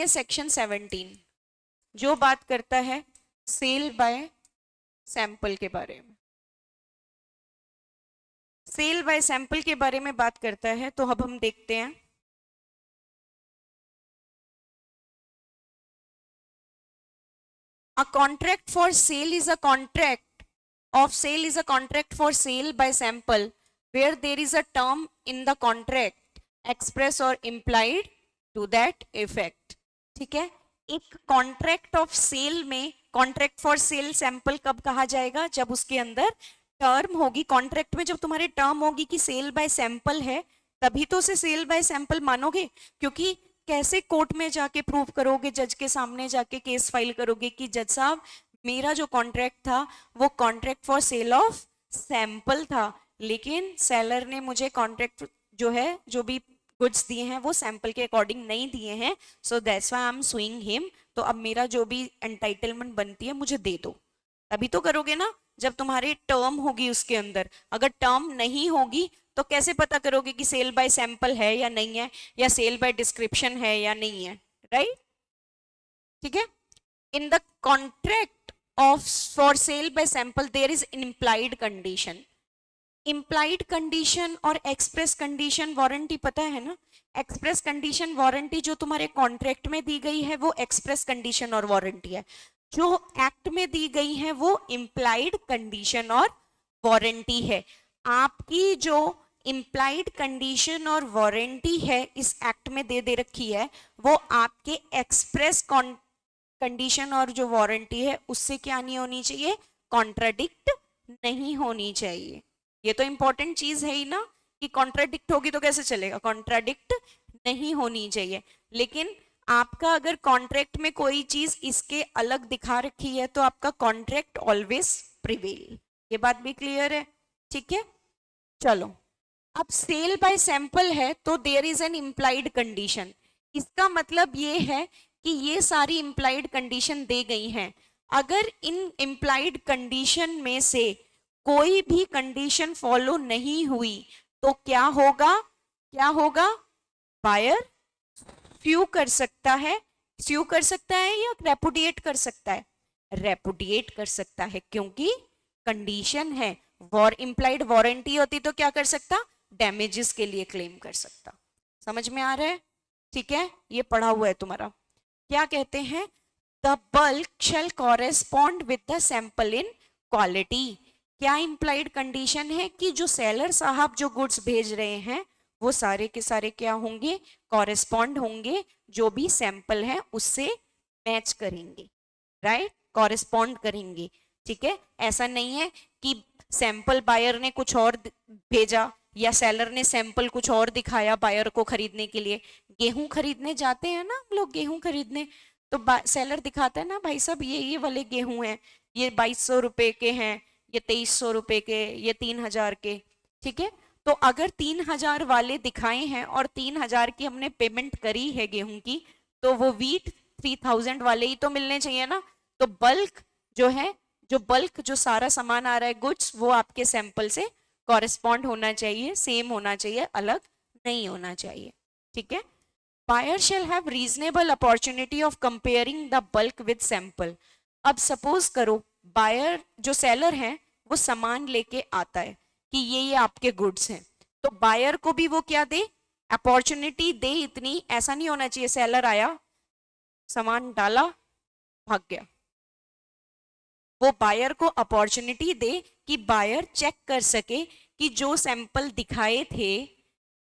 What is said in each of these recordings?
देखेंगे सेक्शन 17 जो बात करता है सेल बाय सैंपल के बारे में। सेल बाय सैंपल के बारे में बात करता है, तो अब हम देखते हैं। A contract for sale is a contract of sale is a contract for sale by sample where there is a term in the contract express or implied to that effect। ठीक है, एक कॉन्ट्रैक्ट ऑफ सेल में contract for sale sample कब कहा जाएगा? जब उसके अंदर टर्म होगी। कॉन्ट्रैक्ट में जब तुम्हारे टर्म होगी कि सेल बाय सैंपल है, तभी तो उसे सेल बाय सैंपल मानोगे। क्योंकि कैसे कोर्ट में जाके प्रूव करोगे, जज के सामने जाके केस फाइल करोगे कि जज साहब मेरा जो कॉन्ट्रैक्ट था वो contract for sale of sample था, लेकिन सेलर ने मुझे कॉन्ट्रैक्ट जो है जो भी गुड्स दिए हैं वो सैंपल के अकॉर्डिंग नहीं दिए हैं, so that's why I am sewing him. तो अब मेरा जो भी एंटाइटलमेंट बनती है मुझे दे दो। तभी तो करोगे ना जब तुम्हारी टर्म होगी उसके अंदर। अगर टर्म नहीं होगी तो कैसे पता करोगे कि सेल बाय सैंपल है या नहीं है, या सेल बाय डिस्क्रिप्शन है या नहीं है, राइट? ठीक है, in the contract of for sale by sample there is implied condition. Implied condition और एक्सप्रेस कंडीशन वारंटी पता है ना? एक्सप्रेस कंडीशन वारंटी जो तुम्हारे कॉन्ट्रैक्ट में दी गई है वो एक्सप्रेस कंडीशन और वारंटी है, जो एक्ट में दी गई है वो इम्प्लाइड कंडीशन और वारंटी है। आपकी जो इम्प्लाइड कंडीशन और वारंटी है इस एक्ट में दे रखी है, वो आपके एक्सप्रेस कंडीशन और जो वारंटी है उससे क्या नहीं होनी चाहिए? कॉन्ट्राडिक्ट नहीं होनी चाहिए। ये तो इंपॉर्टेंट चीज है ही ना, कि कॉन्ट्राडिक्ट होगी तो कैसे चलेगा? कॉन्ट्राडिक्ट नहीं होनी चाहिए। लेकिन आपका अगर कॉन्ट्रैक्ट में कोई चीज इसके अलग दिखा रखी है तो आपका कॉन्ट्रैक्ट ऑलवेज प्रिवेल। ये बात भी क्लियर है? ठीक है, चलो अब सेल बाय सैंपल है तो there is an implied condition. इसका मतलब ये है कि ये सारी इम्प्लाइड कंडीशन दे गई हैं। अगर इन इम्प्लाइड कंडीशन में से कोई भी कंडीशन फॉलो नहीं हुई तो क्या होगा? क्या होगा? बायर स्यू कर सकता है। स्यू कर सकता है या रेपुडिएट कर सकता है? रेपुडिएट कर सकता है, क्योंकि कंडीशन है। इम्प्लाइड वारंटी होती तो क्या कर सकता? डैमेजेस के लिए क्लेम कर सकता। समझ में आ रहा है? ठीक है, ये पढ़ा हुआ है तुम्हारा। क्या कहते हैं? The bulk shall correspond with the sample in quality. क्या इम्प्लाइड कंडीशन है? कि जो सेलर साहब जो गुड्स भेज रहे हैं वो सारे के सारे क्या होंगे? कॉरेस्पॉन्ड होंगे, जो भी सैंपल है उससे मैच करेंगे, राइट? कॉरेस्पॉन्ड करेंगे। ठीक है, ऐसा नहीं है कि सैंपल बायर ने कुछ और भेजा या सेलर ने सैंपल कुछ और दिखाया बायर को खरीदने के लिए। गेहूं खरीदने जाते हैं ना हम लोग, गेहूं खरीदने, तो सेलर दिखाता है ना, भाई साहब ये वाले गेहूं हैं, ये 2200 रुपए के हैं, ये 2300 रुपए के, ये 3000 के। ठीक है, तो अगर 3000 वाले दिखाए हैं और 3000 की हमने पेमेंट करी है गेहूं की, तो वो वीट 3000 वाले ही तो मिलने चाहिए ना। तो बल्क जो है, जो बल्क जो सारा सामान आ रहा है गुड्स, वो आपके सैंपल से कॉरेस्पॉन्ड होना चाहिए, सेम होना चाहिए, अलग नहीं होना चाहिए। ठीक है, buyer shall have reasonable opportunity of comparing the bulk with sample. अब सपोज करो बायर जो सेलर है वो सामान लेके आता है कि ये आपके गुड्स हैं, तो बायर को भी वो क्या दे? अपॉर्चुनिटी दे इतनी। ऐसा नहीं होना चाहिए सेलर आया, सामान डाला, भाग गया। वो बायर को अपॉर्चुनिटी दे कि बायर चेक कर सके कि जो सैंपल दिखाए थे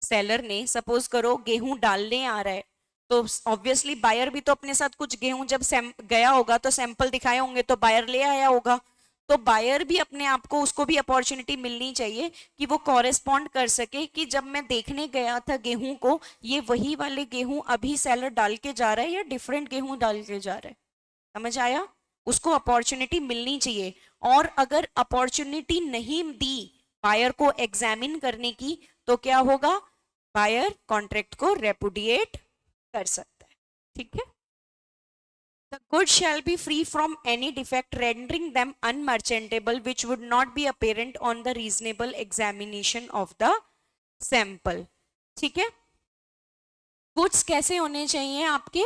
सेलर ने, सपोज करो गेहूं डालने आ रहा है, तो ऑब्वियसली बायर भी तो अपने साथ कुछ गेहूं जब गया होगा तो सैंपल दिखाए होंगे तो बायर ले आया होगा। तो बायर भी अपने आप को, उसको भी अपॉर्चुनिटी मिलनी चाहिए कि वो कॉरेस्पॉन्ड कर सके कि जब मैं देखने गया था गेहूं को, ये वही वाले गेहूं अभी सेलर डाल के जा रहा है या डिफरेंट गेहूं डाल के जा रहा है। समझ आया? उसको अपॉर्चुनिटी मिलनी चाहिए। और अगर अपॉर्चुनिटी नहीं दी बायर को एग्जामिन करने की, तो क्या होगा? बायर कॉन्ट्रैक्ट को रेपुडिएट कर सकता है। ठीक है, The goods shall be free from any defect rendering them unmerchantable which would not be apparent on the reasonable examination of the sample। ठीक है, गुड्स कैसे होने चाहिए आपके?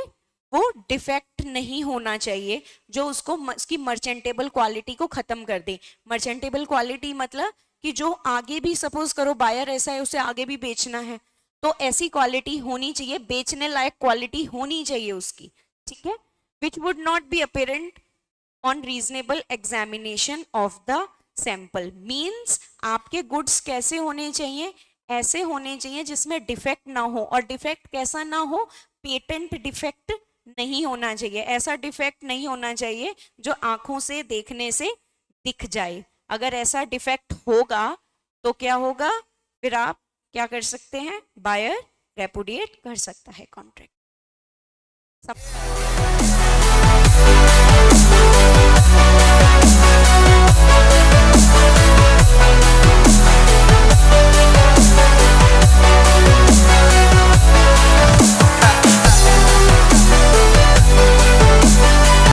वो डिफेक्ट नहीं होना चाहिए जो उसको उसकी मर्चेंटेबल क्वालिटी को खत्म कर दे। मर्चेंटेबल क्वालिटी मतलब कि जो आगे भी सपोज करो बायर ऐसा है उसे आगे भी बेचना है, तो ऐसी क्वालिटी होनी चाहिए, बेचने लायक क्वालिटी होनी चाहिए उसकी, ठीक है। Which would not be apparent on reasonable examination of the sample, means आपके गुड्स कैसे होने चाहिए, ऐसे होने चाहिए जिसमें डिफेक्ट ना हो। और डिफेक्ट कैसा ना हो, पेटेंट डिफेक्ट नहीं होना चाहिए, ऐसा डिफेक्ट नहीं होना चाहिए जो आंखों से देखने से दिख जाए। अगर ऐसा डिफेक्ट होगा तो क्या होगा, फिर आप क्या कर सकते हैं, बायर रेपुडिएट कर सकता है कॉन्ट्रैक्ट। सब